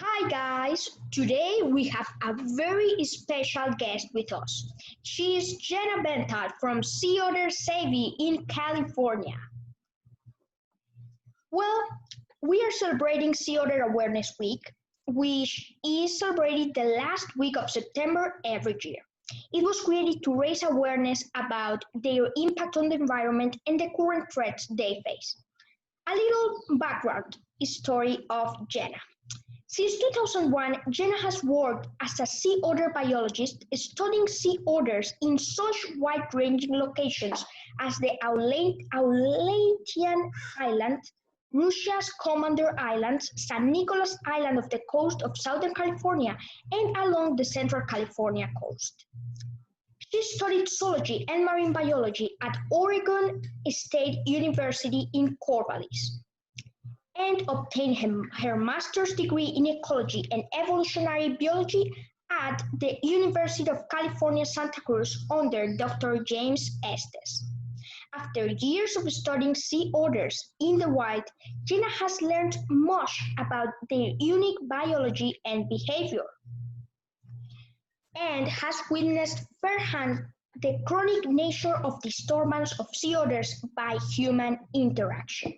Hi guys, today we have a very special guest with us. She is Gena Bentall from Sea Otter Savvy in California. Well, we are celebrating Sea Otter Awareness Week, which is celebrated the last week of September every year. It was created to raise awareness about their impact on the environment and the current threats they face. A little background story of Gena. Since 2001, Gena has worked as a sea otter biologist studying sea otters in such wide-ranging locations as the Aleutian Islands, Russia's Commander Islands, San Nicolas Island off the coast of Southern California, and along the Central California coast. She studied zoology and marine biology at Oregon State University in Corvallis and obtained her master's degree in ecology and evolutionary biology at the University of California, Santa Cruz under Dr. James Estes. After years of studying sea otters in the wild, Gena has learned much about their unique biology and behavior, and has witnessed firsthand the chronic nature of disturbance of sea otters by human interaction.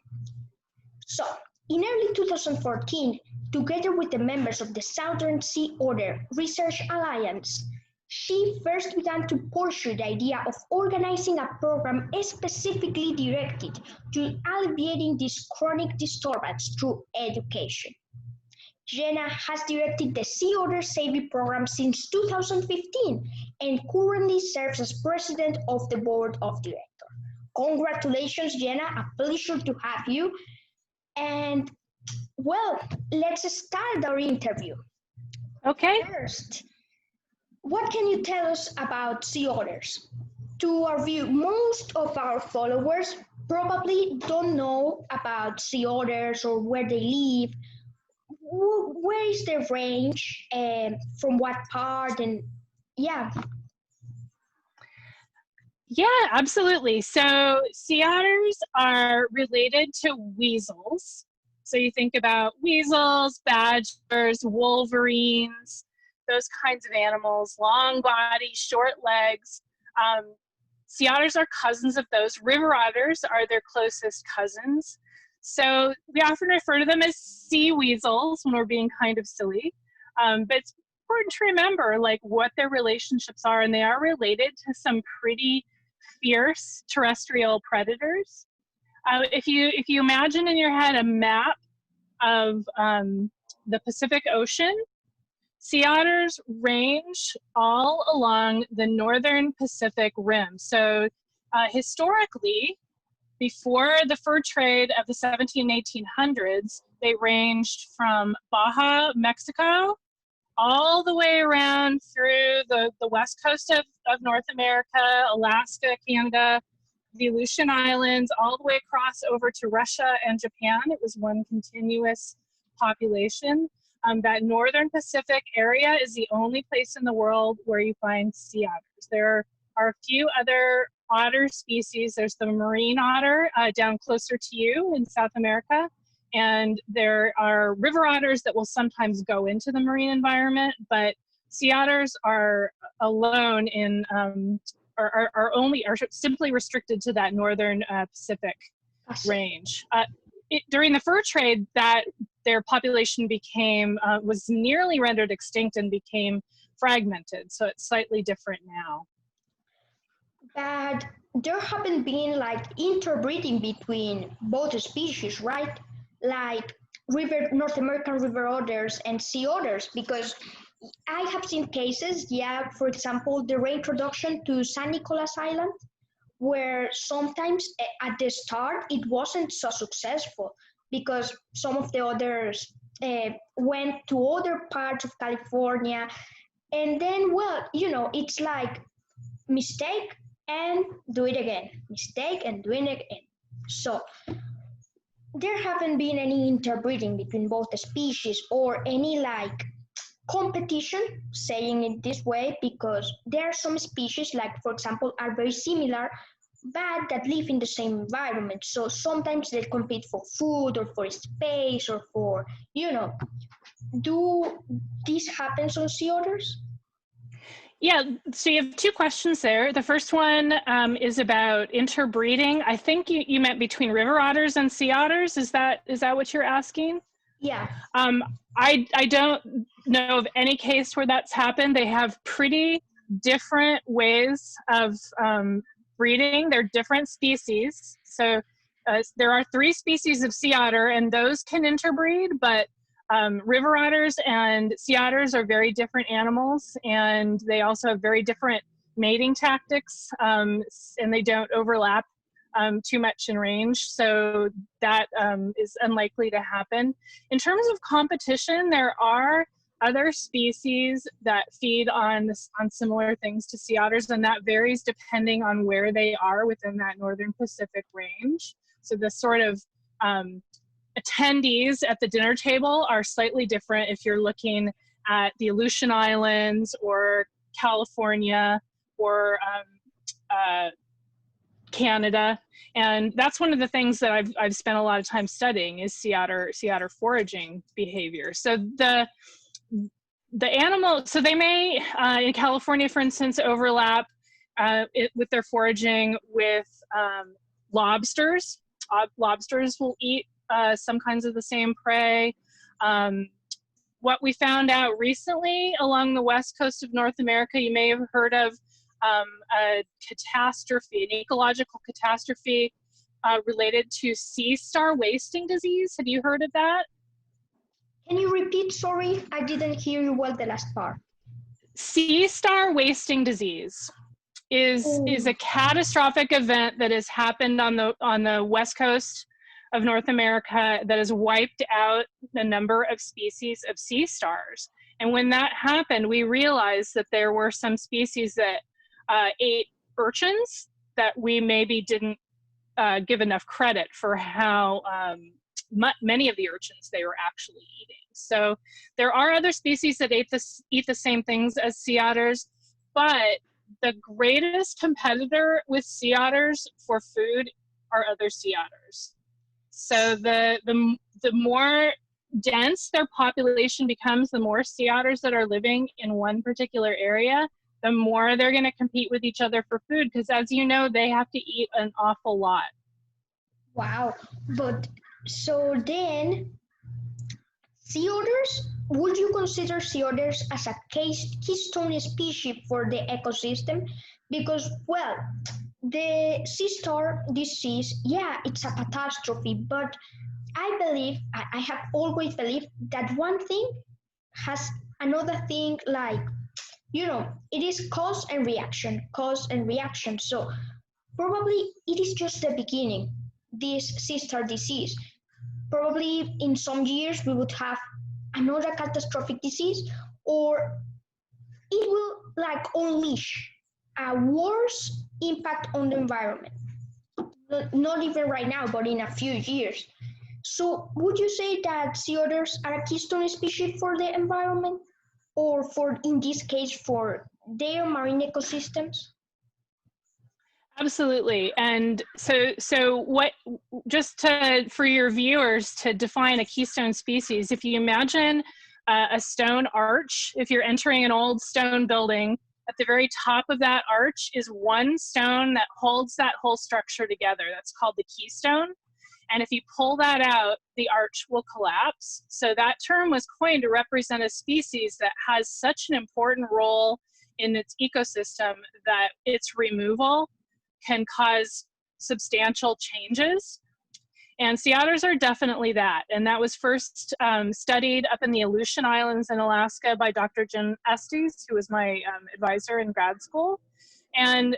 So, in early 2014, together with the members of the Southern Sea Otter Research Alliance, she first began to pursue the idea of organizing a program specifically directed to alleviating this chronic disturbance through education. Gena has directed the Sea Otter Savvy program since 2015 and currently serves as president of the board of directors. Congratulations, Gena, a pleasure to have you. And well, let's start our interview. Okay. First, what can you tell us about sea otters? To our view, most of our followers probably don't know about sea otters or where they live. Where is their range and from what part? And yeah. Yeah, absolutely. So sea otters are related to weasels. So you think about weasels, badgers, wolverines, those kinds of animals, long bodies, short legs. Sea otters are cousins of those. River otters are their closest cousins. So we often refer to them as sea weasels when we're being kind of silly. But it's important to remember like what their relationships are, and they are related to some pretty fierce terrestrial predators. If you imagine in your head a map of the Pacific Ocean, sea otters range all along the northern Pacific rim. So historically, before the fur trade of the 1700s and 1800s, they ranged from Baja, Mexico, all the way around through the west coast of North America, Alaska, Canada, the Aleutian Islands, all the way across over to Russia and Japan. It was one continuous population. That northern Pacific area is the only place in the world where you find sea otters. There are a few other otter species. There's the marine otter down closer to you in South America. And there are river otters that will sometimes go into the marine environment, but sea otters are alone in, are simply restricted to that northern Pacific range. During the fur trade, their population was nearly rendered extinct and became fragmented, so it's slightly different now. But there haven't been like interbreeding between both species, right? Like North American river otters and sea otters, because I have seen cases, yeah, for example, the reintroduction to San Nicolas Island, where sometimes at the start it wasn't so successful because some of the others went to other parts of California, and then, well, you know, it's like mistake and do it again, mistake and doing it again. So there haven't been any interbreeding between both the species or any like competition, saying it this way, because there are some species like, for example, are very similar but that live in the same environment. So sometimes they compete for food or for space or for, you know, do this happens on sea otters? Yeah, so you have two questions there. The first one is about interbreeding. I think you meant between river otters and sea otters. Is that what you're asking? Yeah. I don't know of any case where that's happened. They have pretty different ways of breeding. They're different species. So there are 3 species of sea otter, and those can interbreed, but river otters and sea otters are very different animals, and they also have very different mating tactics, and they don't overlap too much in range. So that is unlikely to happen. In terms of competition, there are other species that feed on similar things to sea otters, and that varies depending on where they are within that northern Pacific range. So the sort of attendees at the dinner table are slightly different if you're looking at the Aleutian Islands or California or Canada. And that's one of the things that I've spent a lot of time studying is sea otter foraging behavior. So the animal, so they may, in California, for instance, overlap with their foraging with lobsters. Lobsters will eat some kinds of the same prey. What we found out recently along the west coast of North America, you may have heard of a catastrophe, an ecological catastrophe related to sea star wasting disease. Have you heard of that? Can you repeat? Sorry, I didn't hear you well the last part. Sea star wasting disease is a catastrophic event that has happened on the west coast of North America that has wiped out a number of species of sea stars. And when that happened, we realized that there were some species that ate urchins that we maybe didn't give enough credit for how many of the urchins they were actually eating. So there are other species that eat the same things as sea otters, but the greatest competitor with sea otters for food are other sea otters. So the more dense their population becomes, the more sea otters that are living in one particular area, the more they're going to compete with each other for food, because as you know, they have to eat an awful lot. Wow. But so then, sea otters, would you consider sea otters as a keystone species for the ecosystem? Because, well, the sea star disease, yeah, it's a catastrophe, but I have always believed that one thing has another thing like, it is cause and reaction, cause and reaction. So probably it is just the beginning, this sea star disease. Probably in some years we would have another catastrophic disease, or it will like unleash a worse impact on the environment. Not even right now, but in a few years. So would you say that sea otters are a keystone species for the environment, or for, in this case, for their marine ecosystems? Absolutely. And so what, just for your viewers to define a keystone species, if you imagine a stone arch, if you're entering an old stone building, at the very top of that arch is one stone that holds that whole structure together. That's called the keystone. And if you pull that out, the arch will collapse. So that term was coined to represent a species that has such an important role in its ecosystem that its removal can cause substantial changes. And sea otters are definitely that. And that was first studied up in the Aleutian Islands in Alaska by Dr. Jim Estes, who was my advisor in grad school. And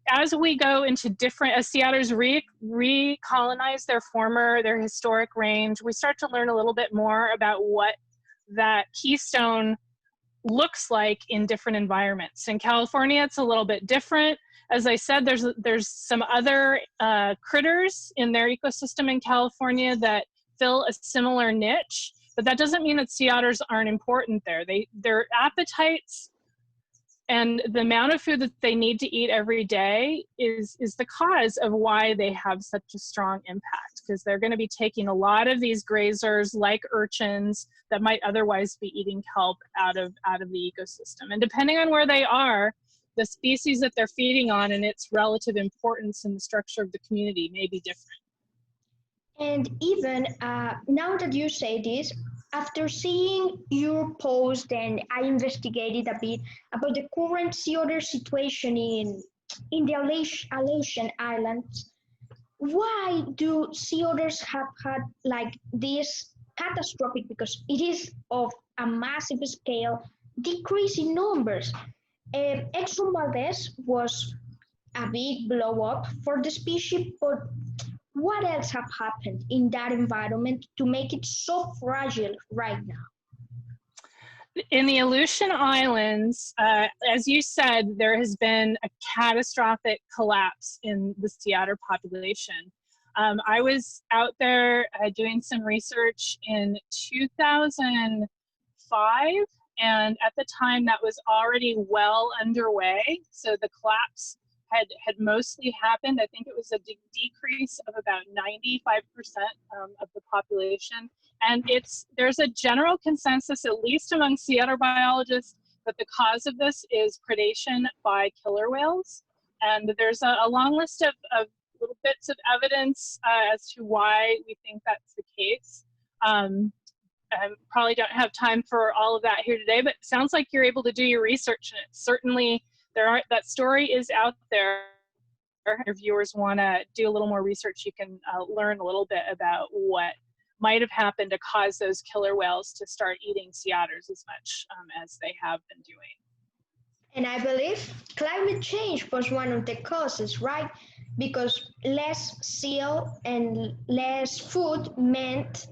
as we go into as sea otters recolonize their historic range, we start to learn a little bit more about what that keystone looks like in different environments. In California, it's a little bit different. As I said, there's some other critters in their ecosystem in California that fill a similar niche, but that doesn't mean that sea otters aren't important there. Their appetites and the amount of food that they need to eat every day is the cause of why they have such a strong impact, because they're going to be taking a lot of these grazers like urchins that might otherwise be eating kelp out of the ecosystem. And depending on where they are, the species that they're feeding on and its relative importance in the structure of the community may be different. And even now that you say this, after seeing your post and I investigated a bit about the current sea otter situation in the Aleutian Islands, why do sea otters have had like this catastrophic, because it is of a massive scale, decrease in numbers? Exxon Valdez was a big blow up for the species, but what else have happened in that environment to make it so fragile right now? In the Aleutian Islands, as you said, there has been a catastrophic collapse in the sea otter population. I was out there doing some research in 2005, and at the time that was already well underway. So the collapse had mostly happened. I think it was a decrease of about 95% of the population. And there's a general consensus, at least among sea otter biologists, that the cause of this is predation by killer whales. And there's a long list of little bits of evidence as to why we think that's the case. I probably don't have time for all of that here today, but it sounds like you're able to do your research, and it's certainly that story is out there. If your viewers want to do a little more research, you can learn a little bit about what might have happened to cause those killer whales to start eating sea otters as much as they have been doing. And I believe climate change was one of the causes, right? Because less seal and less food meant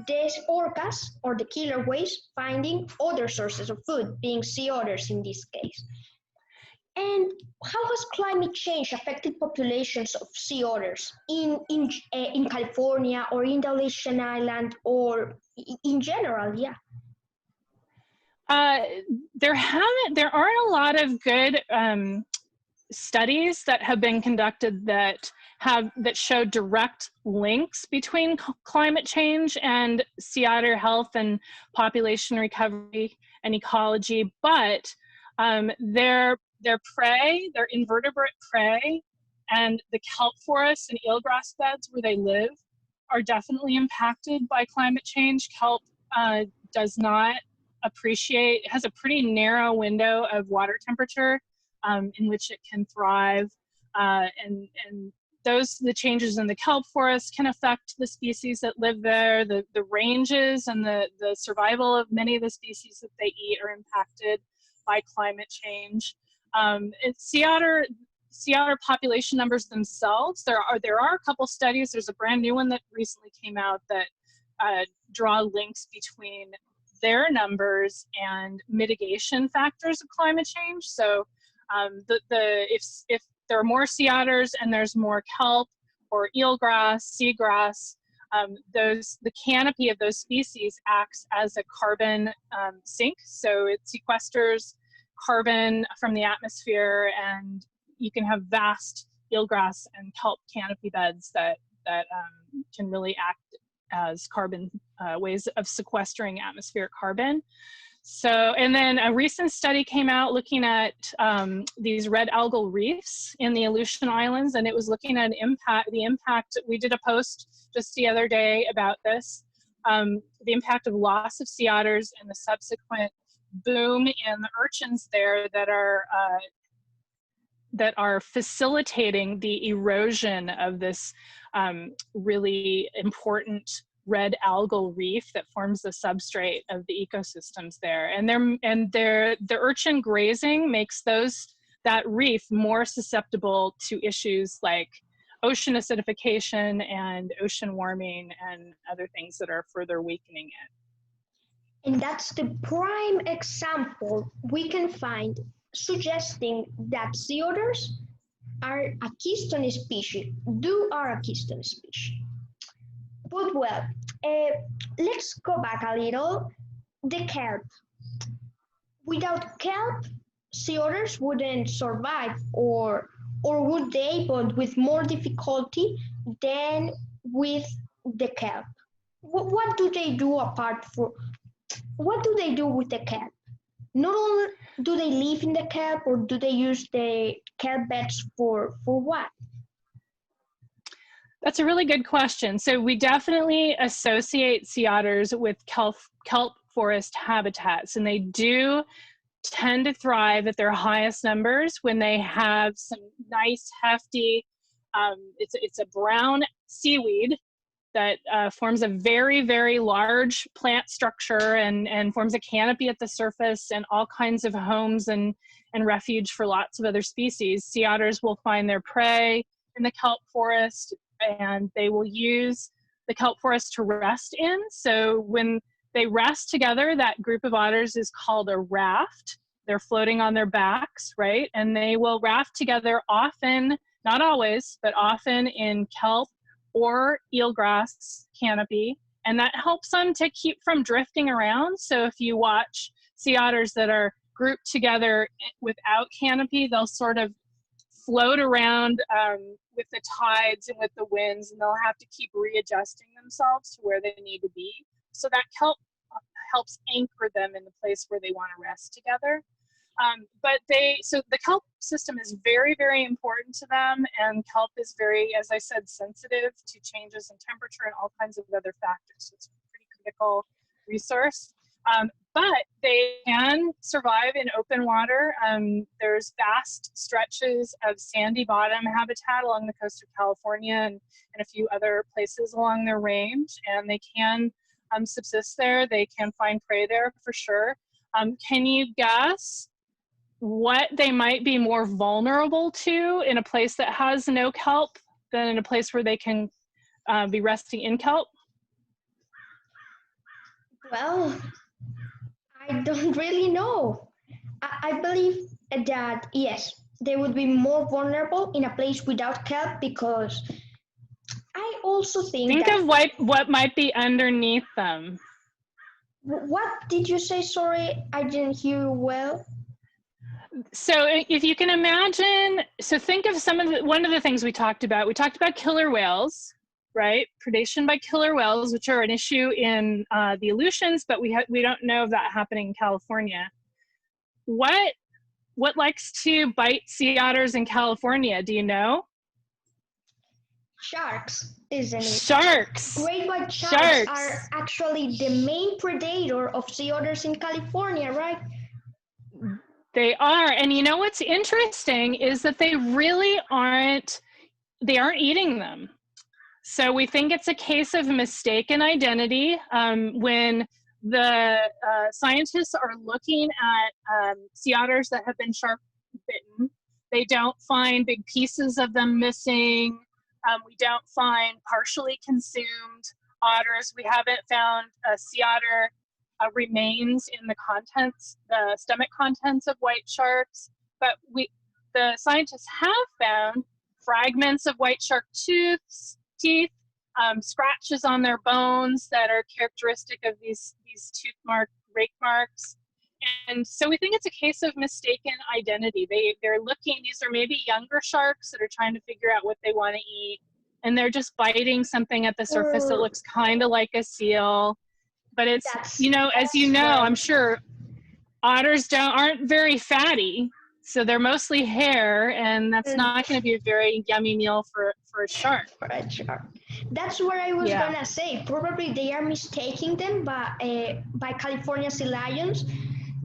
these orcas, or the killer whales, finding other sources of food, being sea otters in this case. And how has climate change affected populations of sea otters in California or in the Aleutian Island, or in general? Yeah. There aren't a lot of good studies that have been conducted that show direct links between climate change and sea otter health and population recovery and ecology, but their prey, their invertebrate prey, and the kelp forests and eelgrass beds where they live are definitely impacted by climate change. Kelp has a pretty narrow window of water temperature in which it can thrive, and the changes in the kelp forest can affect the species that live there. The ranges and the survival of many of the species that they eat are impacted by climate change. Sea otter population numbers themselves, there are a couple studies. There's a brand new one that recently came out that draw links between their numbers and mitigation factors of climate change. So if there are more sea otters and there's more kelp or eelgrass, seagrass, the canopy of those species acts as a carbon sink. So it sequesters carbon from the atmosphere, and you can have vast eelgrass and kelp canopy beds that can really act as carbon ways of sequestering atmospheric carbon. So, and then a recent study came out looking at these red algal reefs in the Aleutian Islands, and it was looking at the impact. We did a post just the other day about this, the impact of loss of sea otters and the subsequent boom in the urchins there that are facilitating the erosion of this really important red algal reef that forms the substrate of the ecosystems there. And the urchin grazing makes that reef more susceptible to issues like ocean acidification and ocean warming and other things that are further weakening it. And that's the prime example we can find suggesting that sea otters are a keystone species, a keystone species. But well, let's go back a little. The kelp. Without kelp, sea otters wouldn't survive, or would they, but with more difficulty than with the kelp? What do they do apart for? What do they do with the kelp? Not only do they live in the kelp, or do they use the kelp beds for what? That's a really good question. So we definitely associate sea otters with kelp forest habitats, and they do tend to thrive at their highest numbers when they have some nice, hefty, it's a brown seaweed that forms a very, very large plant structure and forms a canopy at the surface and all kinds of homes and refuge for lots of other species. Sea otters will find their prey in the kelp forest, and they will use the kelp forest to rest in. So when they rest together, that group of otters is called a raft. They're floating on their backs, right? And they will raft together often, not always, but often in kelp or eelgrass canopy. And that helps them to keep from drifting around. So if you watch sea otters that are grouped together without canopy, they'll sort of float around with the tides and with the winds, and they'll have to keep readjusting themselves to where they need to be. So that kelp helps anchor them in the place where they want to rest together. So the kelp system is very, very important to them, and kelp is very, as I said, sensitive to changes in temperature and all kinds of other factors. So it's a pretty critical resource. But they can survive in open water. There's vast stretches of sandy bottom habitat along the coast of California and a few other places along their range, and they can subsist there. They can find prey there for sure. Can you guess what they might be more vulnerable to in a place that has no kelp than in a place where they can be resting in kelp? Well, I don't really know. I believe that yes, they would be more vulnerable in a place without kelp, because I also think of what might be underneath them. What did you say? Sorry, I didn't hear you well. So if you can imagine, so think of one of the things we talked about killer whales, right? Predation by killer whales, which are an issue in the Aleutians, but we don't know of that happening in California. What likes to bite sea otters in California? Do you know? Sharks, isn't it? Sharks. Great white sharks are actually the main predator of sea otters in California, right? They are, and you know what's interesting is that they aren't eating them. So we think it's a case of mistaken identity. When the scientists are looking at sea otters that have been shark bitten, they don't find big pieces of them missing. We don't find partially consumed otters. We haven't found a sea otter remains in the stomach contents of white sharks, but the scientists have found fragments of white shark teeth, scratches on their bones that are characteristic of these rake marks. And so we think it's a case of mistaken identity. They're looking, these are maybe younger sharks that are trying to figure out what they want to eat, and they're just biting something at the surface that looks kind of like a seal. But it's, as you know, I'm sure otters aren't very fatty, so they're mostly hair, and that's not going to be a very yummy meal for a shark. For a shark. That's what I was gonna say. Probably they are mistaking them by California sea lions.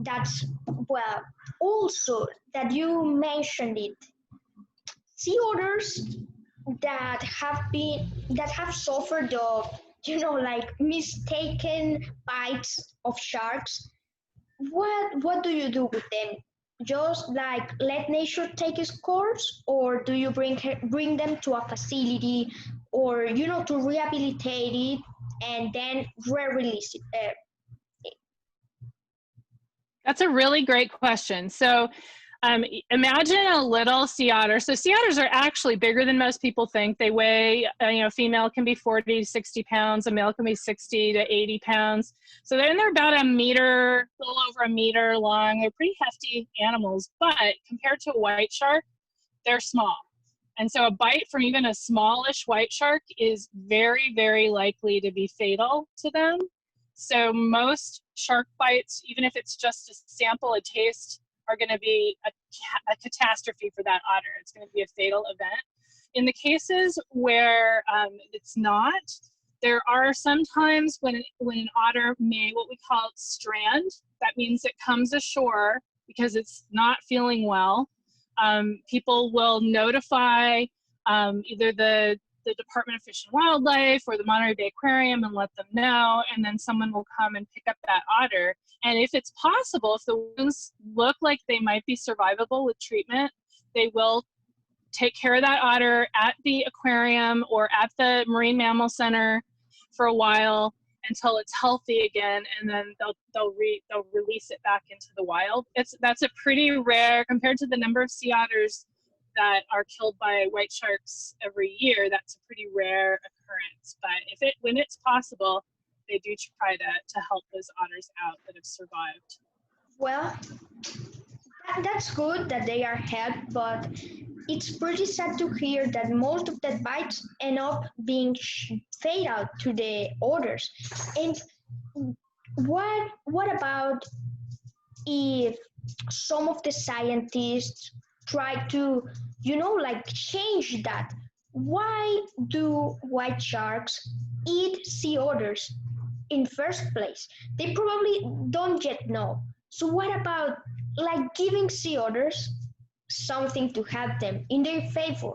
That's, well, also that you mentioned it. Sea otters that have suffered of, like mistaken bites of sharks. What do you do with them? Just like let nature take its course, or do you bring them to a facility, or to rehabilitate it and then re-release it? That's a really great question. So Imagine a little sea otter. So sea otters are actually bigger than most people think. They weigh, female can be 40 to 60 pounds, a male can be 60 to 80 pounds. So they're about a meter, a little over a meter long. They're pretty hefty animals, but compared to a white shark, they're small. And so a bite from even a smallish white shark is very, very likely to be fatal to them. So most shark bites, even if it's just a sample, a taste, are going to be a catastrophe for that otter. It's going to be a fatal event. In the cases where it's not, there are some times when an otter may, what we call strand. That means it comes ashore because it's not feeling well. People will notify either the Department of Fish and Wildlife or the Monterey Bay Aquarium and let them know, and then someone will come and pick up that otter. And if it's possible, if the wounds look like they might be survivable with treatment, they will take care of that otter at the aquarium or at the Marine Mammal Center for a while until it's healthy again, and then they'll release it back into the wild. That's a pretty rare, compared to the number of sea otters that are killed by white sharks every year, that's a pretty rare occurrence. But when it's possible, they do try to help those otters out that have survived. Well, that's good that they are helped, but it's pretty sad to hear that most of the bites end up being fatal to the otters. And what about if some of the scientists try to, change that? Why do white sharks eat sea otters in first place? They probably don't yet know. So what about giving sea otters something to help them in their favor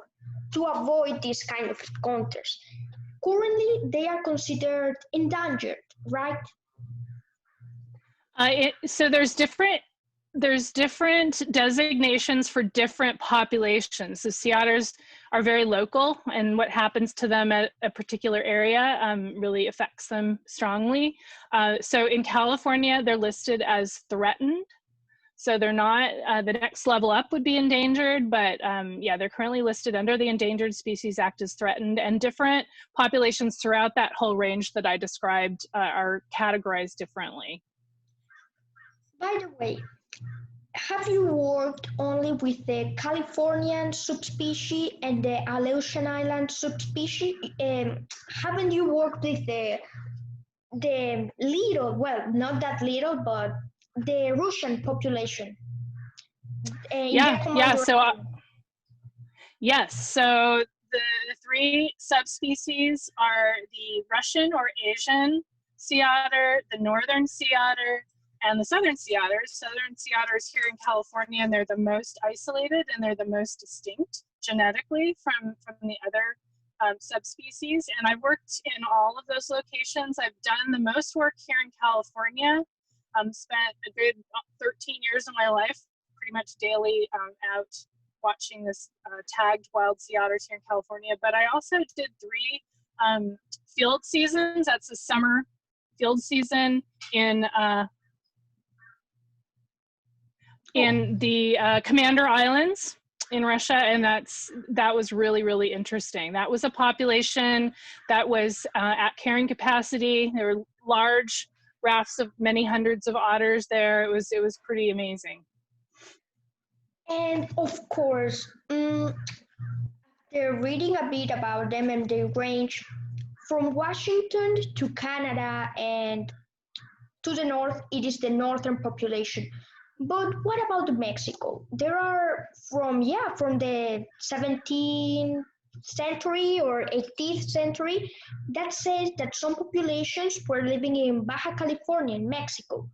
to avoid these kind of encounters? Currently, they are considered endangered, right? So there's different designations for different populations. The sea otters are very local, and what happens to them at a particular area really affects them strongly. So in California, they're listed as threatened. So they're not, the next level up would be endangered, but they're currently listed under the Endangered Species Act as threatened, and different populations throughout that whole range that I described are categorized differently. By the way, have you worked only with the Californian subspecies and the Aleutian Island subspecies? Haven't you worked with the little, well, not that little, but the Russian population? Yes. So the three subspecies are the Russian or Asian sea otter, the northern sea otter, and the southern sea otters. Southern sea otters here in California, and they're the most isolated and they're the most distinct genetically from the other subspecies. And I've worked in all of those locations. I've done the most work here in California. Spent a good 13 years of my life pretty much daily out watching this tagged wild sea otters here in California. But I also did 3 field seasons. That's a summer field season in the Commander Islands in Russia, and that was really, really interesting. That was a population that was at carrying capacity. There were large rafts of many hundreds of otters there. It was pretty amazing. And of course, they're reading a bit about them, and they range from Washington to Canada, and to the north, it is the northern population. But what about Mexico? There are from the 17th century or 18th century that says that some populations were living in Baja California in Mexico.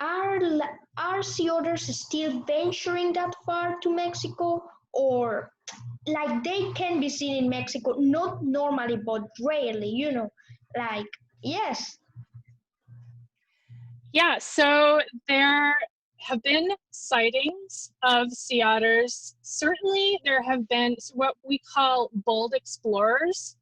Are sea otters still venturing that far to Mexico, or they can be seen in Mexico, not normally but rarely, yes? Yeah, so there have been sightings of sea otters. Certainly there have been what we call bold explorers.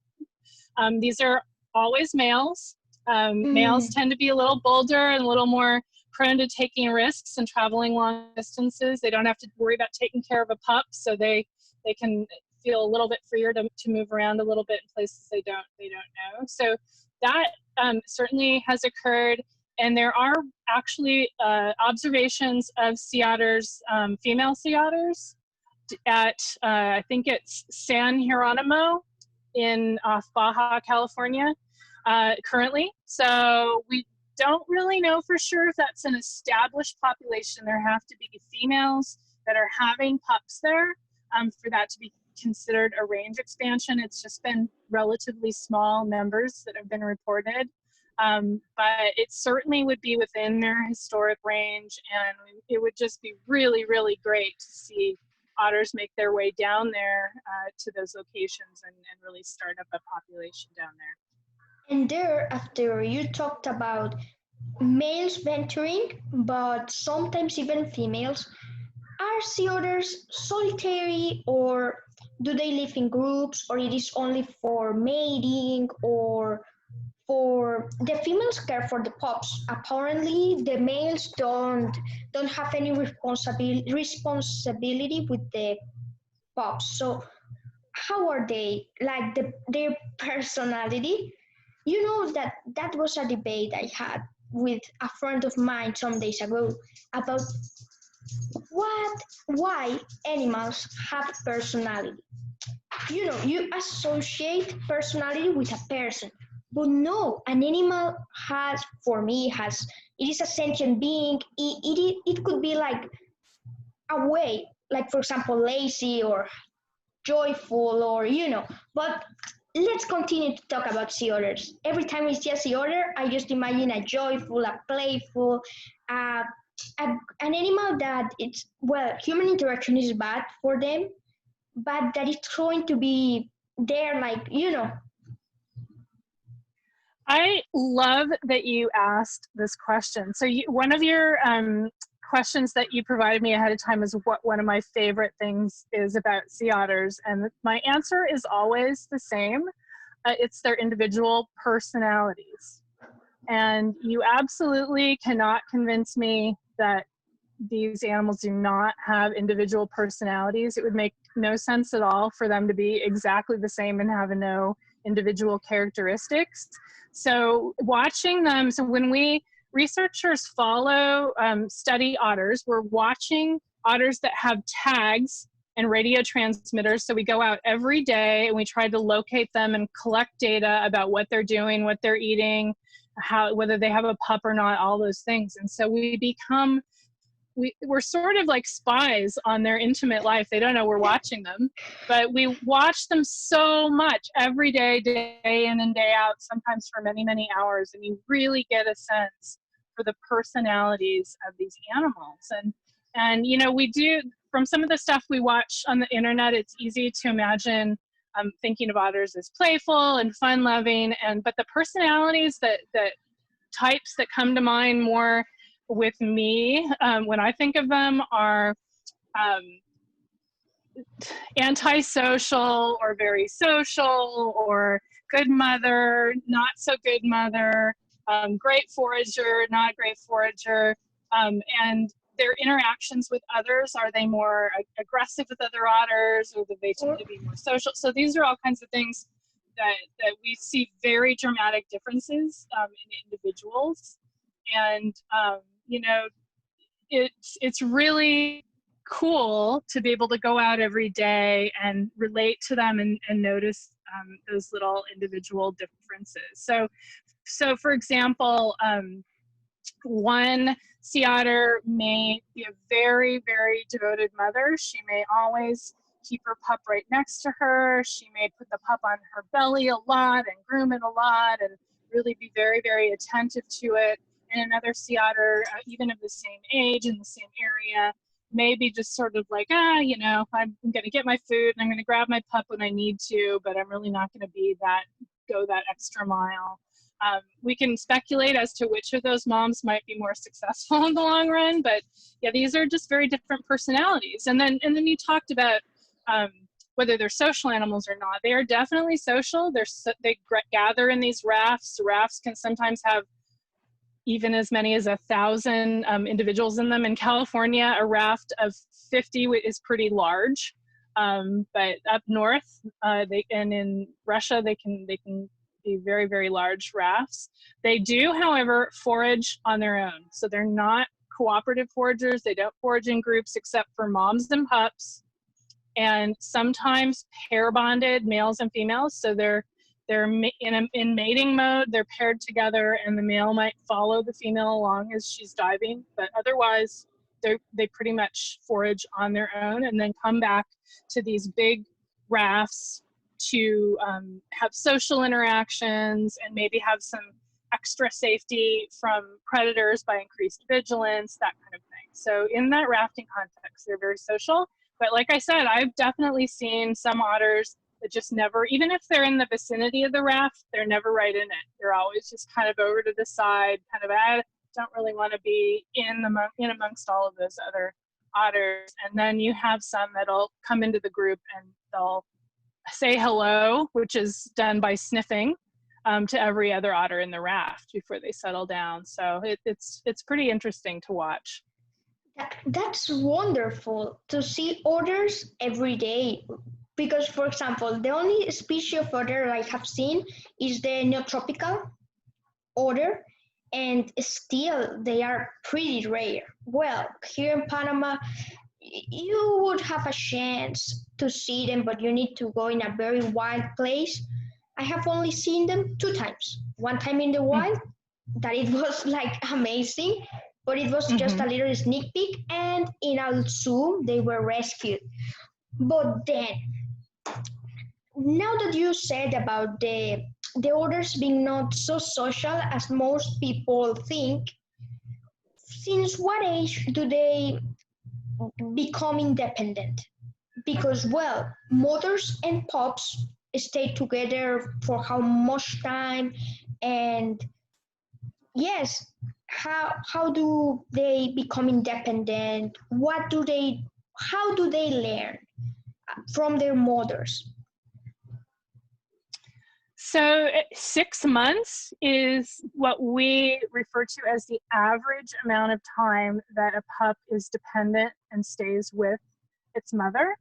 These are always males. Males tend to be a little bolder and a little more prone to taking risks and traveling long distances. They don't have to worry about taking care of a pup, so they can feel a little bit freer to move around a little bit in places they don't know. So that certainly has occurred, and there are actually observations of sea otters, female sea otters, at I think it's San Jeronimo in off Baja, California, currently. So we don't really know for sure if that's an established population. There have to be females that are having pups there for that to be considered a range expansion. It's just been relatively small numbers that have been reported, but it certainly would be within their historic range, and it would just be really, really great to see otters make their way down there to those locations and really start up a population down there. And there, after you talked about males venturing, but sometimes even females, are sea otters solitary, or do they live in groups, or it is only for mating, or for the females care for the pups? Apparently, the males don't have any responsibility with the pups. So how are they, like their personality? You know that was a debate I had with a friend of mine some days ago about why animals have personality. You know, you associate personality with a person, but no, an animal has, for me, it is a sentient being. It could be like a way, like for example, lazy or joyful, or but let's continue to talk about sea otters. Every time I see a sea otter, I just imagine a joyful, a playful, uh, an animal that it's, well, human interaction is bad for them, but that it's going to be there, like, I love that you asked this question. So one of your questions that you provided me ahead of time is what one of my favorite things is about sea otters, and my answer is always the same. It's their individual personalities. And you absolutely cannot convince me that these animals do not have individual personalities. It would make no sense at all for them to be exactly the same and have no individual characteristics. So watching them, so when researchers study otters, we're watching otters that have tags and radio transmitters. So we go out every day and we try to locate them and collect data about what they're doing, what they're eating, whether they have a pup or not, all those things. And so we're sort of like spies on their intimate life. They don't know we're watching them, but we watch them so much every day, day in and day out, sometimes for many, many hours. And you really get a sense for the personalities of these animals. And we do, from some of the stuff we watch on the internet, it's easy to imagine thinking of otters as playful and fun-loving, but the personalities that types that come to mind more with me when I think of them are antisocial or very social, or good mother, not so good mother, great forager, not great forager, and their interactions with others. Are they more aggressive with other otters, or do they tend to be more social? So these are all kinds of things that we see very dramatic differences in individuals. And it's really cool to be able to go out every day and relate to them and notice those little individual differences. So for example, one sea otter may be a very, very devoted mother. She may always keep her pup right next to her. She may put the pup on her belly a lot and groom it a lot and really be very, very attentive to it. And another sea otter, even of the same age in the same area, maybe just sort of like, I'm going to get my food and I'm going to grab my pup when I need to, but I'm really not going to go that extra mile. We can speculate as to which of those moms might be more successful in the long run, but yeah, these are just very different personalities. And then you talked about whether they're social animals or not. They are definitely social. They gather in these rafts. Rafts can sometimes have even as many as 1,000 individuals in them. In California, a raft of 50 is pretty large, but up north, and in Russia, they can be very, very large rafts. They do, however, forage on their own. So they're not cooperative foragers. They don't forage in groups except for moms and pups, and sometimes pair bonded males and females. So they're in mating mode, they're paired together, and the male might follow the female along as she's diving, but otherwise they pretty much forage on their own and then come back to these big rafts to have social interactions and maybe have some extra safety from predators by increased vigilance, that kind of thing. So in that rafting context, they're very social. But like I said, I've definitely seen some otters that just never, even if they're in the vicinity of the raft, they're never right in it. They're always just kind of over to the side, kind of, I don't really want to be in amongst all of those other otters. And then you have some that'll come into the group and they'll say hello, which is done by sniffing to every other otter in the raft before they settle down. So it's pretty interesting to watch. That's wonderful to see otters every day. Because, for example, the only species of otter I have seen is the neotropical otter, and still they are pretty rare. Well, here in Panama, you would have a chance to see them, but you need to go in a very wild place. I have only seen them 2 times. One time in the wild, that it was like amazing, but it was just a little sneak peek, and in a zoo, they were rescued. But then, now that you said about the otters being not so social as most people think, since what age do they become independent? Because, well, mothers and pups stay together for how much time, and yes, how do they become independent? How do they learn from their mothers? So 6 months is what we refer to as the average amount of time that a pup is dependent and stays with its mother.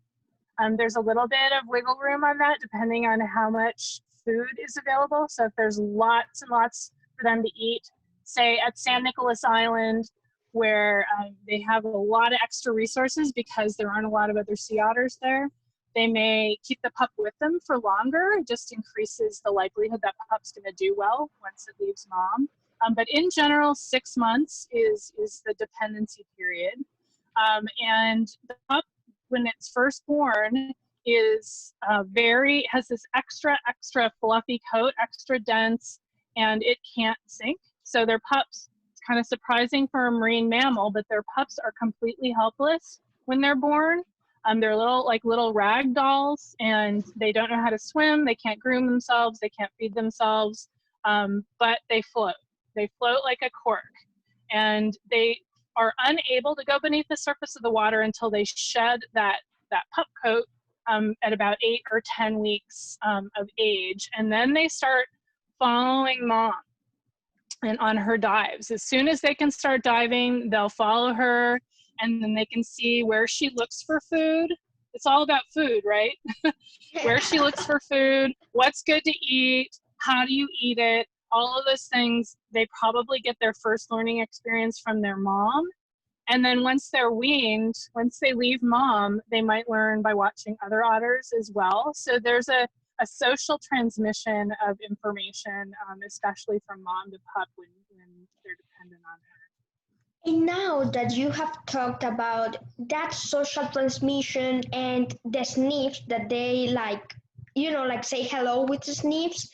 There's a little bit of wiggle room on that depending on how much food is available. So if there's lots and lots for them to eat, say at San Nicolas Island, where they have a lot of extra resources because there aren't a lot of other sea otters there, they may keep the pup with them for longer. It just increases the likelihood that pup's going to do well once it leaves mom. But in general, 6 months is the dependency period. And the pup, when it's first born, is has this extra fluffy coat, extra dense, and it can't sink. So their pups, it's kind of surprising for a marine mammal, but their pups are completely helpless when they're born. They're little rag dolls, and they don't know how to swim. They can't groom themselves. They can't feed themselves, but they float. They float like a cork, and they are unable to go beneath the surface of the water until they shed that pup coat at about 8 or 10 weeks of age, and then they start following mom and on her dives. As soon as they can start diving, they'll follow her, and then they can see where she looks for food. It's all about food, right? Where she looks for food, what's good to eat, how do you eat it, all of those things. They probably get their first learning experience from their mom. And then once they're weaned, once they leave mom, they might learn by watching other otters as well. So there's a social transmission of information, especially from mom to pup when they're dependent on her. And now that you have talked about that social transmission and the sniffs that they like say hello with the sniffs,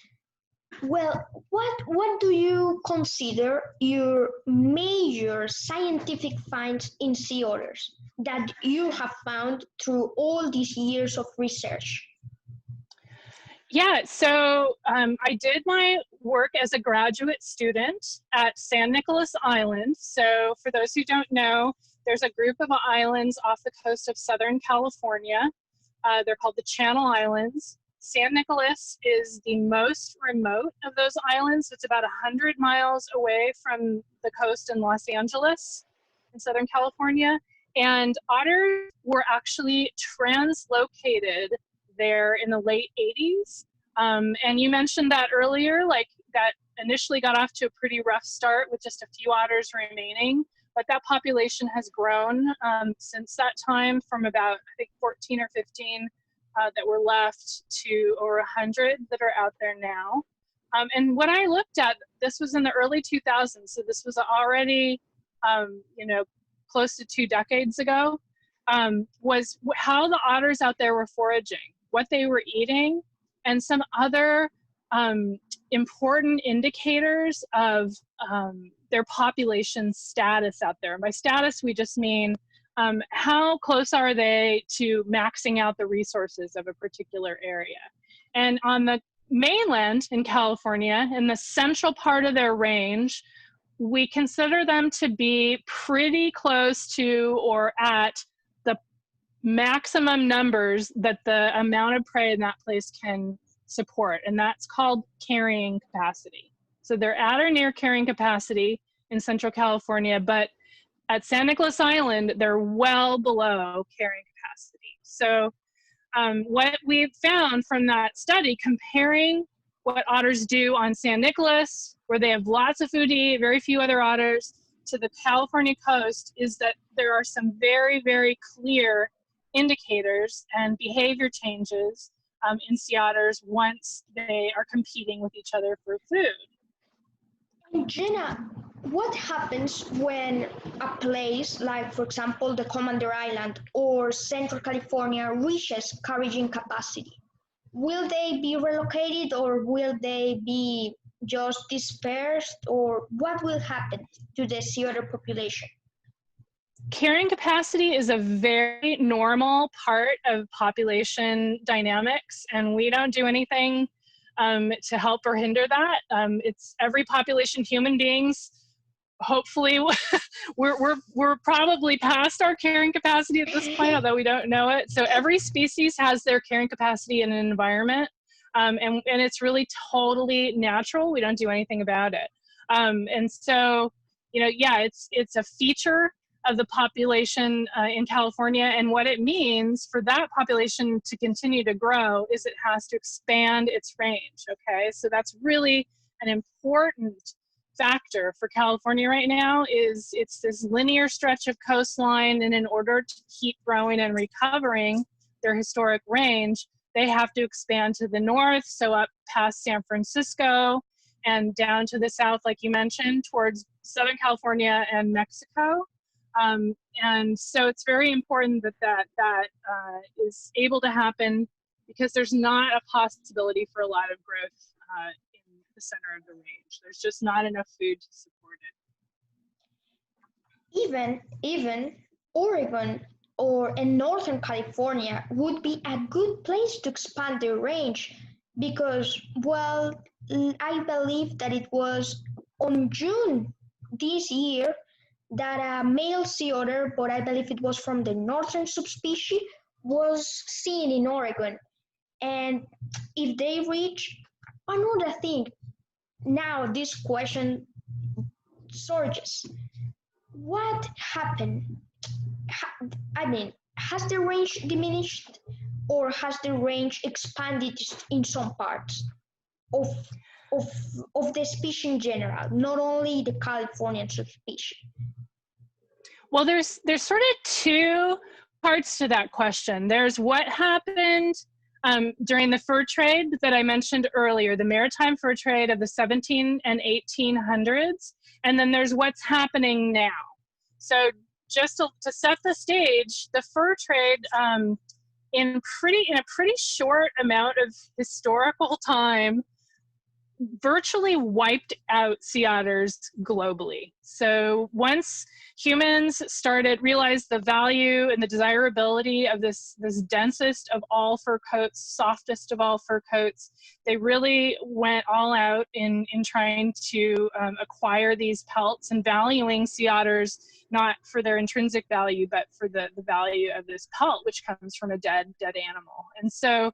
well, what do you consider your major scientific finds in sea otters that you have found through all these years of research? Yeah, so I did my work as a graduate student at San Nicolas Island. So for those who don't know, there's a group of islands off the coast of Southern California. They're called the Channel Islands. San Nicolas is the most remote of those islands. It's about 100 miles away from the coast in Los Angeles in Southern California. And otters were actually translocated there in the late 80s. And you mentioned that earlier, like that initially got off to a pretty rough start with just a few otters remaining. But that population has grown since that time from about, I think, 14 or 15 that were left to over 100 that are out there now. And what I looked at, this was in the early 2000s, so this was already, close to 2 decades ago, was how the otters out there were foraging, what they were eating, and some other important indicators of their population status out there. And by status, we just mean how close are they to maxing out the resources of a particular area. And on the mainland in California, in the central part of their range, we consider them to be pretty close to or at the maximum numbers that the amount of prey in that place can support, and that's called carrying capacity. So they're at or near carrying capacity in Central California, but at San Nicolas Island, they're well below carrying capacity. So what we found from that study, comparing what otters do on San Nicolas, where they have lots of food to eat, very few other otters, to the California coast, is that there are some very, very clear indicators and behavior changes in sea otters once they are competing with each other for food. And Gena, what happens when a place like, for example, the Commander Island or Central California reaches carrying capacity? Will they be relocated, or will they be just dispersed, or what will happen to the sea otter population? Carrying capacity is a very normal part of population dynamics, and we don't do anything to help or hinder that. It's every population, human beings, hopefully we're probably past our carrying capacity at this point, although we don't know it. So every species has their carrying capacity in an environment, and it's really totally natural. We don't do anything about it. And so, it's a feature of the population in California, and what it means for that population to continue to grow is it has to expand its range, okay? So that's really an important factor for California right now. Is it's this linear stretch of coastline, and in order to keep growing and recovering their historic range, they have to expand to the north, so up past San Francisco and down to the south, like you mentioned, towards Southern California and Mexico. And so it's very important that is able to happen, because there's not a possibility for a lot of growth in the center of the range. There's just not enough food to support it. Even Oregon or in Northern California would be a good place to expand their range, because, well, I believe that it was on June this year that a male sea otter, but I believe it was from the northern subspecies, was seen in Oregon. And if they reach, another thing, now this question surges. What happened? Has the range diminished, or has the range expanded in some parts of the species in general, not only the Californian subspecies? Well, there's sort of two parts to that question. There's what happened during the fur trade that I mentioned earlier, the maritime fur trade of the 17 and 1800s, and then there's what's happening now. So just to set the stage, the fur trade in a pretty short amount of historical time virtually wiped out sea otters globally. So once humans realized the value and the desirability of this densest of all fur coats, softest of all fur coats, they really went all out in trying to acquire these pelts and valuing sea otters not for their intrinsic value, but for the value of this pelt, which comes from a dead animal. And so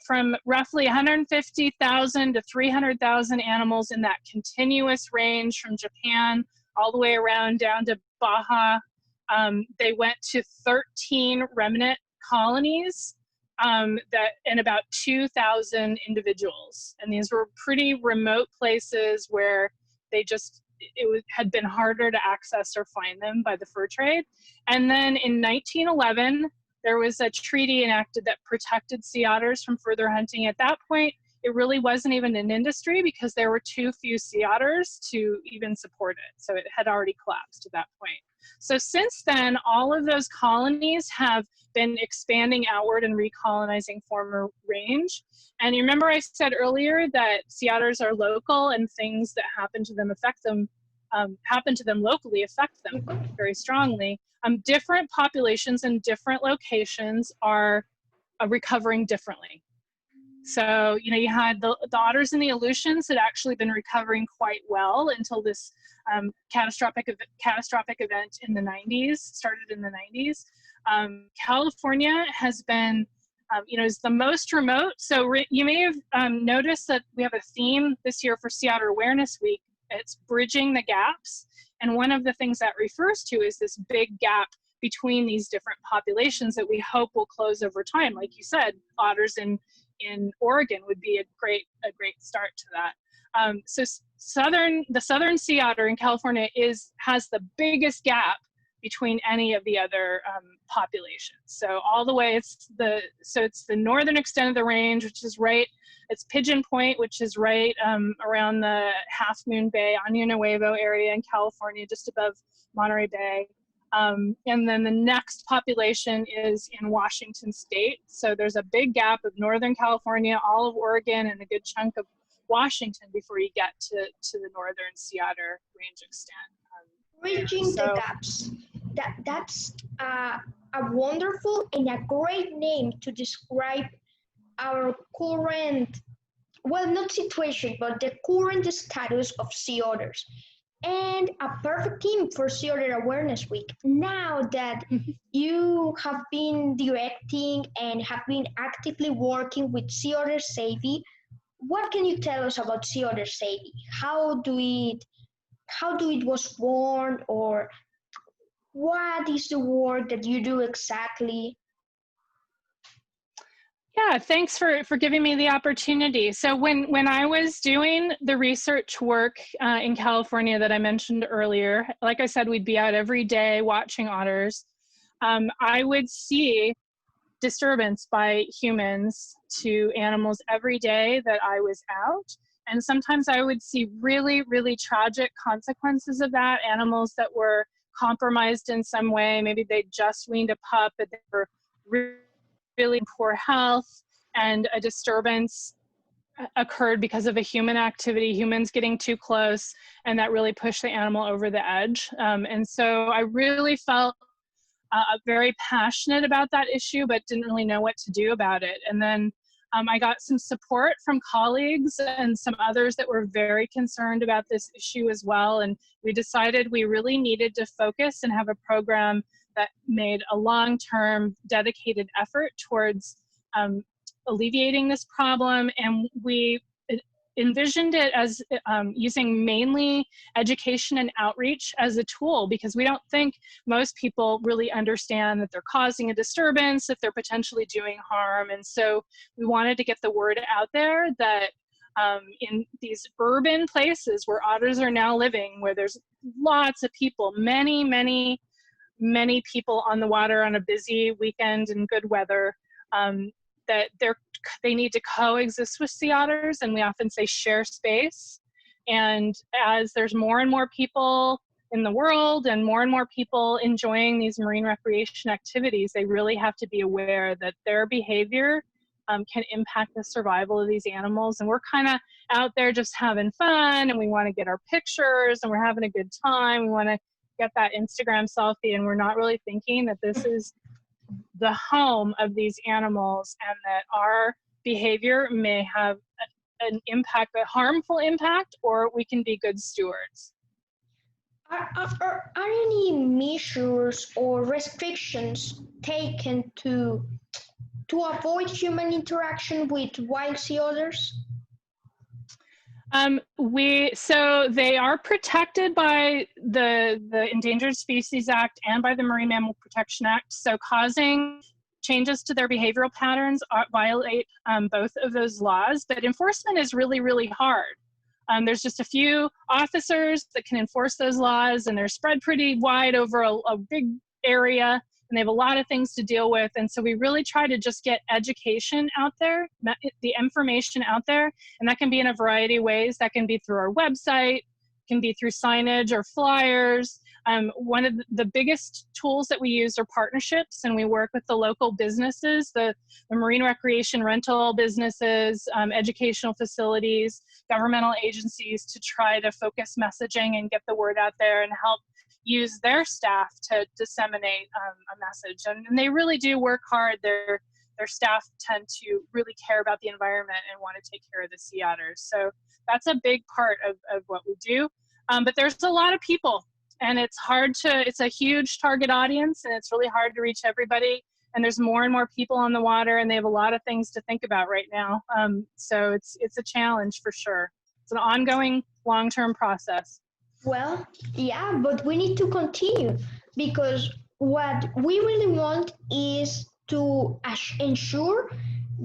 from roughly 150,000 to 300,000 animals in that continuous range from Japan all the way around down to Baja, they went to 13 remnant colonies and about 2,000 individuals. And these were pretty remote places where had been harder to access or find them by the fur trade. And then in 1911, there was a treaty enacted that protected sea otters from further hunting. At that point, it really wasn't even an industry because there were too few sea otters to even support it. So it had already collapsed at that point. So since then, all of those colonies have been expanding outward and recolonizing former range. And you remember I said earlier that sea otters are local and things that happen to them locally affect them very strongly. Different populations in different locations are recovering differently. So, you had the otters in the Aleutians had actually been recovering quite well until this catastrophic event in the 90s, started in the 90s. California has been, is the most remote. So you may have noticed that we have a theme this year for Sea Otter Awareness Week. It's bridging the gaps. And one of the things that refers to is this big gap between these different populations that we hope will close over time. Like you said, otters in Oregon would be a great start to that. So the southern sea otter in California has the biggest gap between any of the other populations. So all the way, it's the northern extent of the range, which is it's Pigeon Point, which is right around the Half Moon Bay, Año Nuevo area in California, just above Monterey Bay. And then the next population is in Washington State. So there's a big gap of Northern California, all of Oregon, and a good chunk of Washington before you get to the northern sea otter range extent. Bridging the gaps. That's a wonderful and a great name to describe our current, well, not situation, but the current status of sea otters. And a perfect theme for Sea Otter Awareness Week. Now that you have been directing and have been actively working with Sea Otter Savvy, what can you tell us about Sea Otter Savvy? How do it was born, or what is the work that you do exactly? Yeah, thanks for giving me the opportunity. So when I was doing the research work in California that I mentioned earlier, like I said, we'd be out every day watching otters. I would see disturbance by humans to animals every day that I was out. And sometimes I would see really, really tragic consequences of that. Animals that were compromised in some way. Maybe they just weaned a pup, but they were really poor health, and a disturbance occurred because of a human activity, humans getting too close, and that really pushed the animal over the edge. And so I really felt very passionate about that issue, but didn't really know what to do about it. And then I got some support from colleagues and some others that were very concerned about this issue as well. And we decided we really needed to focus and have a program that made a long-term dedicated effort towards alleviating this problem. And we envisioned it as using mainly education and outreach as a tool, because we don't think most people really understand that they're causing a disturbance, that they're potentially doing harm. And so we wanted to get the word out there that in these urban places where otters are now living, where there's lots of people, many people on the water on a busy weekend in good weather, that they need to coexist with sea otters, and we often say share space. And as there's more and more people in the world and more people enjoying these marine recreation activities, they really have to be aware that their behavior can impact the survival of these animals. And we're kind of out there just having fun, and we want to get our pictures, and we're having a good time. We want to get that Instagram selfie, and we're not really thinking that this is the home of these animals, and that our behavior may have an impact, a harmful impact, or we can be good stewards. Are any measures or restrictions taken to avoid human interaction with wild sea otters? So they are protected by the Endangered Species Act and by the Marine Mammal Protection Act. So causing changes to their behavioral patterns violate both of those laws, but enforcement is really, really hard. There's just a few officers that can enforce those laws, and they're spread pretty wide over a big area, and they have a lot of things to deal with. And so we really try to just get education out there, the information out there, and that can be in a variety of ways. That can be through our website, can be through signage or flyers. One of the biggest tools that we use are partnerships, and we work with the local businesses, the marine recreation rental businesses, educational facilities, governmental agencies, to try to focus messaging and get the word out there and help use their staff to disseminate a message. And they really do work hard. Their staff tend to really care about the environment and want to take care of the sea otters. So that's a big part of what we do. But there's a lot of people, and it's a huge target audience, and it's really hard to reach everybody. And there's more and more people on the water, and they have a lot of things to think about right now. So it's a challenge for sure. It's an ongoing long-term process. Well, yeah, but we need to continue, because what we really want is to ensure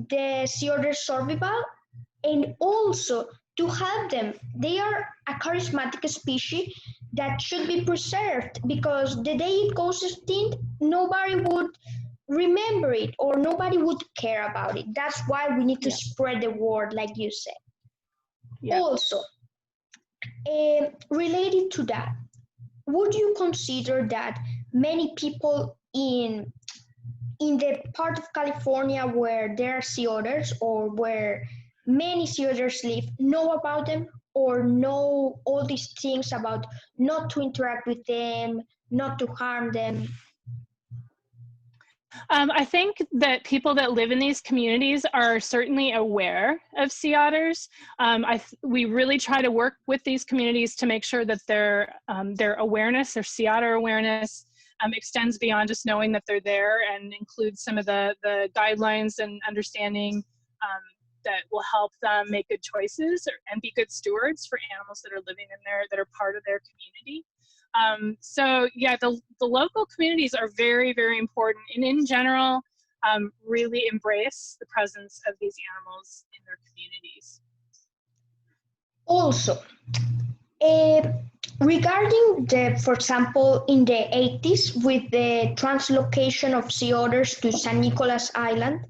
the sea otter survival, and also to help them. They are a charismatic species that should be preserved, because the day it goes extinct, nobody would remember it, or nobody would care about it. That's why we need to spread the word, like you said. Yeah. Also, related to that, would you consider that many people in the part of California where there are sea otters, or where many sea otters live, know about them, or know all these things about not to interact with them, not to harm them? I think that people that live in these communities are certainly aware of sea otters. We really try to work with these communities to make sure that their awareness, their sea otter awareness, extends beyond just knowing that they're there, and includes some of the guidelines and understanding that will help them make good choices and be good stewards for animals that are living in there, that are part of their community. So yeah, the local communities are very, very important, and in general, really embrace the presence of these animals in their communities. Also, regarding for example, in the 80s, with the translocation of sea otters to San Nicolas Island,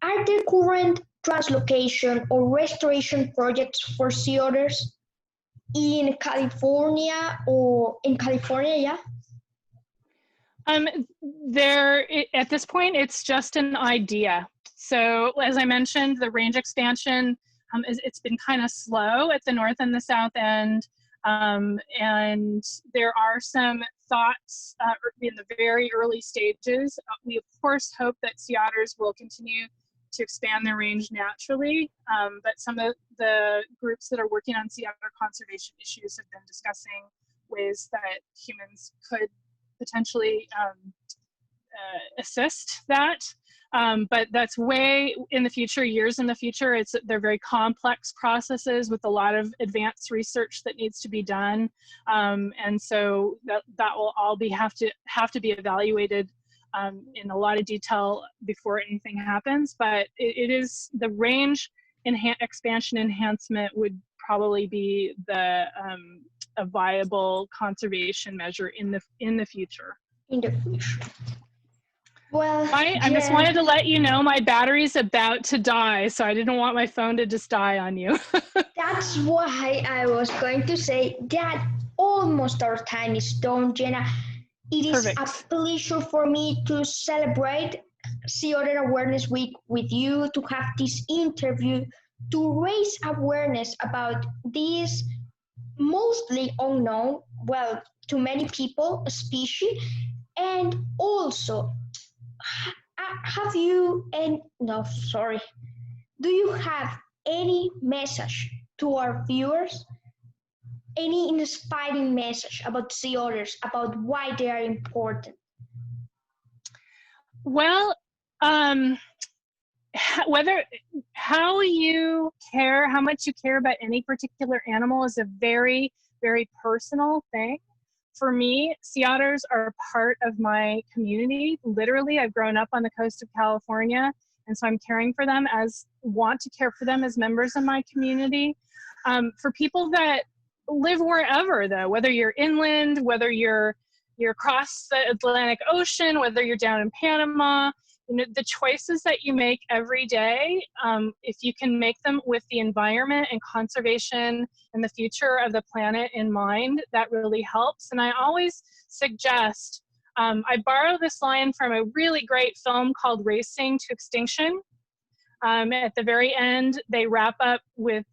are there current translocation or restoration projects for sea otters in California, yeah? At this point, it's just an idea. So as I mentioned, the range expansion, it's been kind of slow at the north and the south end. And there are some thoughts in the very early stages. We of course hope that sea otters will continue to expand their range naturally, but some of the groups that are working on sea otter conservation issues have been discussing ways that humans could potentially assist that. But that's way in the future, years in the future. They're very complex processes with a lot of advanced research that needs to be done, and so that will all have to be evaluated in a lot of detail before anything happens. But it is the range expansion enhancement would probably be a viable conservation measure in the future. Well, I just wanted to let you know my battery's about to die, so I didn't want my phone to just die on you. That's why I was going to say that almost our time is done, Gena. It is a pleasure for me to celebrate Sea Otter Awareness Week with you to have this interview to raise awareness about this mostly unknown, well, to many people, species, and also have you and no, sorry, do you have any message to our viewers? Any inspiring message about sea otters, about why they are important? Well, whether how you care, how much you care about any particular animal is a very, very personal thing. For me, sea otters are part of my community. Literally, I've grown up on the coast of California, and so I'm caring for them want to care for them as members of my community. For people that live wherever, though, whether you're inland, whether you're across the Atlantic Ocean, whether you're down in Panama, the choices that you make every day, if you can make them with the environment and conservation and the future of the planet in mind, that really helps. And I always suggest, I borrow this line from a really great film called Racing to Extinction. At the very end, they wrap up with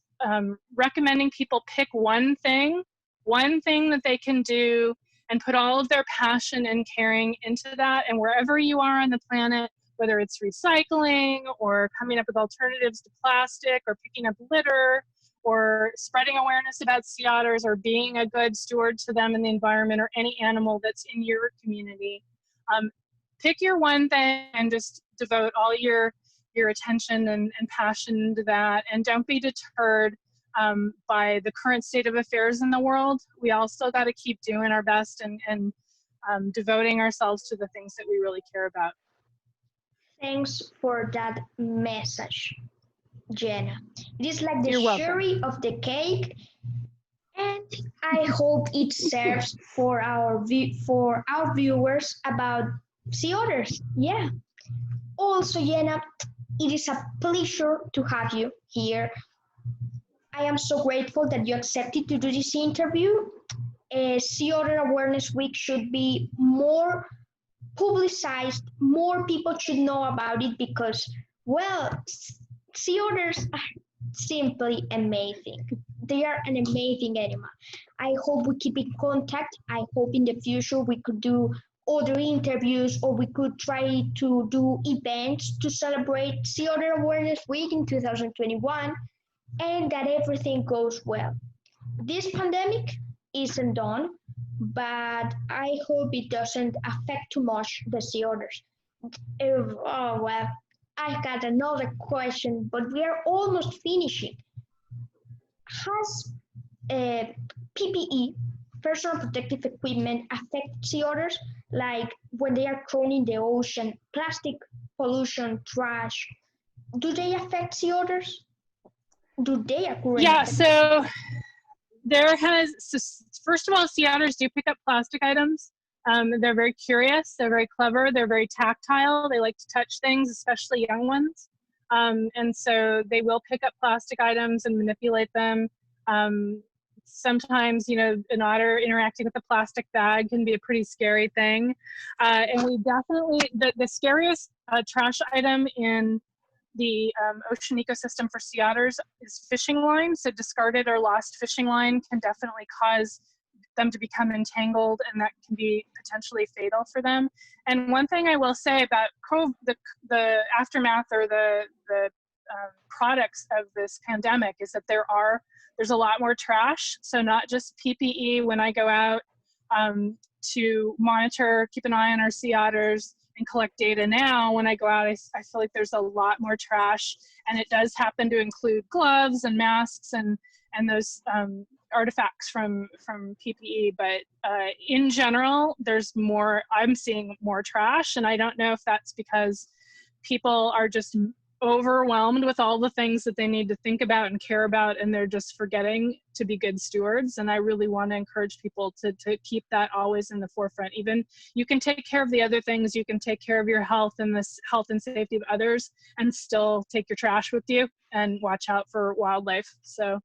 recommending people pick one thing that they can do and put all of their passion and caring into that. And wherever you are on the planet, whether it's recycling or coming up with alternatives to plastic or picking up litter or spreading awareness about sea otters or being a good steward to them in the environment or any animal that's in your community, pick your one thing and just devote all your attention and passion to that. And don't be deterred by the current state of affairs in the world. We all still got to keep doing our best and devoting ourselves to the things that we really care about. Thanks for that message, Gena. It is like the You're cherry of the cake, and I hope it serves for our viewers about sea otters. Yeah. Also, Gena, it is a pleasure to have you here. I am so grateful that you accepted to do this interview. Sea Otter Awareness Week should be more publicized, more people should know about it because, well, sea otters are simply amazing. They are an amazing animal. I hope we keep in contact. I hope in the future we could do other interviews or we could try to do events to celebrate Sea Otter Awareness Week in 2021 and that everything goes well. This pandemic isn't done, but I hope it doesn't affect too much the sea otters. Oh, well, I got another question, but we are almost finishing. Has PPE, personal protective equipment, affect sea otters? Like when they are thrown in the ocean, plastic pollution, trash, do they affect sea otters? Do they occur? Yeah, so first of all, sea otters do pick up plastic items. They're very curious, they're very clever, they're very tactile, they like to touch things, especially young ones. And so they will pick up plastic items and manipulate them. Sometimes, an otter interacting with a plastic bag can be a pretty scary thing. And we definitely, the scariest trash item in the ocean ecosystem for sea otters is fishing line. So discarded or lost fishing line can definitely cause them to become entangled, and that can be potentially fatal for them. And one thing I will say about the aftermath or the products of this pandemic is that there's a lot more trash. So not just PPE when I go out to monitor, keep an eye on our sea otters and collect data now. When I go out, I feel like there's a lot more trash, and it does happen to include gloves and masks and those artifacts from PPE. But in general, I'm seeing more trash, and I don't know if that's because people are just overwhelmed with all the things that they need to think about and care about, and they're just forgetting to be good stewards. And I really want to encourage people to keep that always in the forefront. Even you can take care of the other things, you can take care of your health and the health and safety of others, and still take your trash with you and watch out for wildlife. So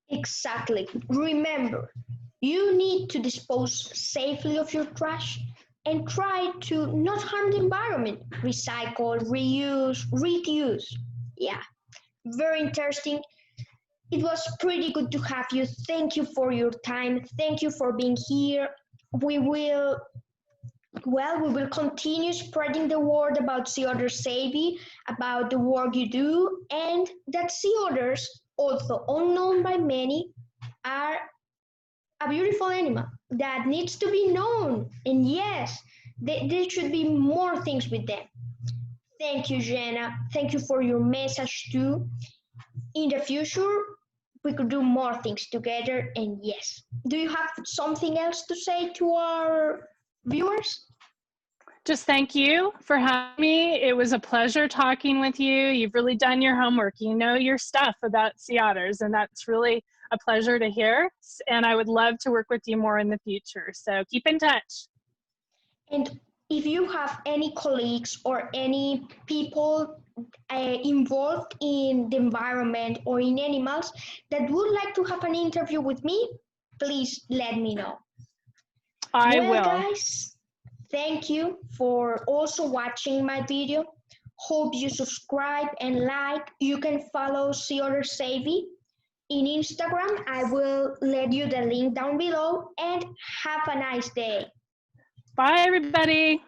exactly. Remember, you need to dispose safely of your trash, and try to not harm the environment. Recycle, reuse, reduce. Yeah, very interesting. It was pretty good to have you. Thank you for your time. Thank you for being here. We will continue spreading the word about Sea Otter Savvy, about the work you do, and that sea otters, although unknown by many, are a beautiful animal that needs to be known. And yes, there should be more things with them. Thank you, Gena. Thank you for your message too. In the future, we could do more things together. And yes, do you have something else to say to our viewers? Just thank you for having me. It was a pleasure talking with you. You've really done your homework. You know your stuff about sea otters, and that's really a pleasure to hear. And I would love to work with you more in the future. So keep in touch. And if you have any colleagues or any people involved in the environment or in animals that would like to have an interview with me, please let me know. I will. Guys, thank you for also watching my video. Hope you subscribe and like. You can follow Sea Otter Savvy in Instagram. I will let you the link down below, and have a nice day. Bye, everybody.